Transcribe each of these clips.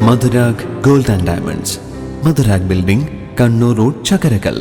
Madhurag gold and diamonds, Madhurag building, Kannur road, Chakkarakkal.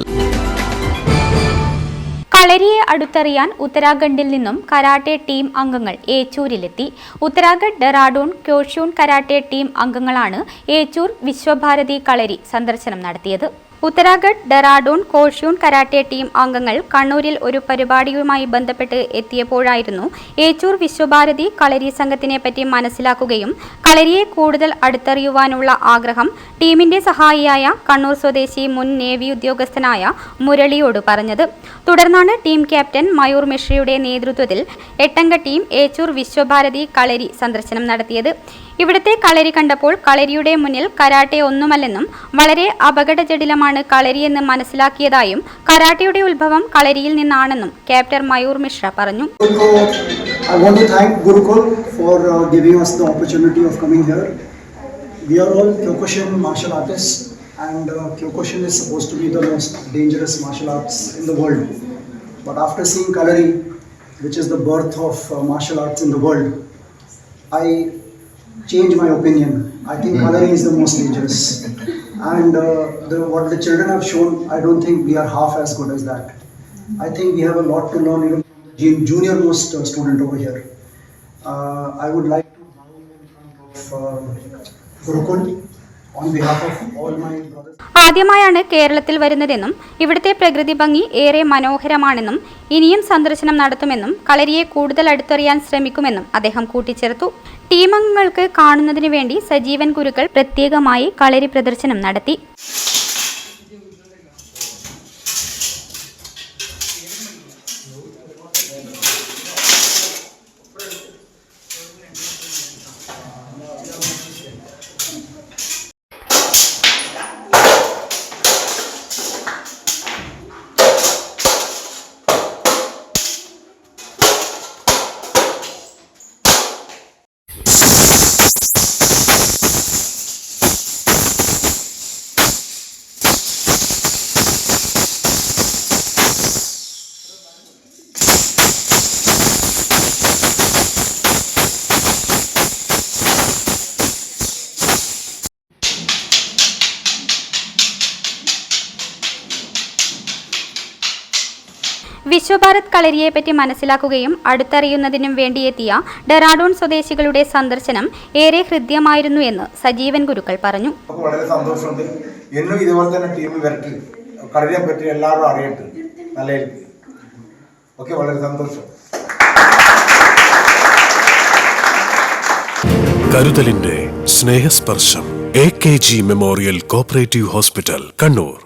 കളരിയെ അടുത്തറിയാൻ ഉത്തരാഖണ്ഡിൽ നിന്നും കരാട്ടെ ടീം അംഗങ്ങൾ ഏച്ചൂരിലെത്തി. Uttarakhand Dehradun Kyokushin karate team അംഗങ്ങളാണ് ഏച്ചൂർ വിശ്വഭാരതി കളരി സന്ദർശനം നടത്തിയത്. Uttarakhand Dehradun Kyokushin karate team അംഗങ്ങൾ കണ്ണൂരിൽ ഒരു പരിപാടിയുമായി ബന്ധപ്പെട്ട് എത്തിയപ്പോഴായിരുന്നു ഏച്ചൂർ വിശ്വഭാരതി കളരി സംഘത്തിനെ പറ്റി മനസ്സിലാക്കുകയും കളരിയെ കൂടുതൽ അടുത്തറിയുവാനുള്ള ആഗ്രഹം ടീമിന്റെ സഹായിയായ കണ്ണൂർ സ്വദേശി മുൻ നേവി ഉദ്യോഗസ്ഥനായ മുരളിയോട് പറഞ്ഞത്. തുടർന്നാണ് ടീം ക്യാപ്റ്റൻ മയൂർ മിശ്രയുടെ നേതൃത്വത്തിൽ 8-അംഗ ടീം ഏച്ചൂർ വിശ്വഭാരതി കളരി സന്ദർശനം നടത്തിയത്. ഇവിടുത്തെ കളരി കണ്ടപ്പോൾ കളരിയുടെ മുന്നിൽ കരാട്ടെ ഒന്നുമല്ലെന്നും വളരെ അപകടജടിലമാണ് കളരിയെന്ന് മനസ്സിലാക്കിയതായും കരാട്ടയുടെ ഉത്ഭവം കളരിയിൽ നിന്നാണെന്നും ക്യാപ്റ്റൻ മയൂർ മിശ്ര പറഞ്ഞു. I want to thank Gurukul for giving us the opportunity of coming here. We are all Kyokushin martial artists and Kyokushin is supposed to be the most dangerous martial arts in the world. But after seeing Kalari, which is the birth of martial arts in the world, I change my opinion. I think Kalari is the most dangerous, and what the children have shown, I don't think we are half as good as that. I think we have a lot to learn even from the junior most student over here. I would like to bow in front of Gurukul on behalf of all my brothers. ആദ്യമായാണ് കേരളത്തിൽ വരുന്നതെന്നും ഇവിടുത്തെ പ്രകൃതി ഭംഗി ഏറെ മനോഹരമാണെന്നും ഇനിയും സന്ദർശനം നടത്തുമെന്നും കളരിയെ കൂടുതൽ അടുത്തറിയാൻ ശ്രമിക്കുമെന്നും അദ്ദേഹം കൂട്ടിച്ചേർത്തു. ടീമംഗങ്ങൾക്ക് കാണുന്നതിനു വേണ്ടി സജീവൻ ഗുരുക്കൾ പ്രത്യേകമായി കളരി പ്രദർശനം നടത്തി. വിശ്വഭാരത് കളരിയെപ്പറ്റി മനസ്സിലാക്കുകയും അടുത്തറിയുന്നതിനും വേണ്ടിയെത്തിയ ഡെറാഡൂൺ സ്വദേശികളുടെ സന്ദർശനം ഏറെ ഹൃദ്യമായിരുന്നു എന്ന് സജീവൻ ഗുരുക്കൾ പറഞ്ഞു. വളരെ സന്തോഷമുണ്ട്. എന്നും ഇതുപോലെ തന്നെ ടീം വരട്ടെ, കളരിയെ പറ്റി എല്ലാവരും അറിയട്ടെ. നല്ല ഓക്കെ, വളരെ സന്തോഷം. കരുതലിന്റെ സ്നേഹസ്പർശം. AKG memorial cooperative hospital, Kannur.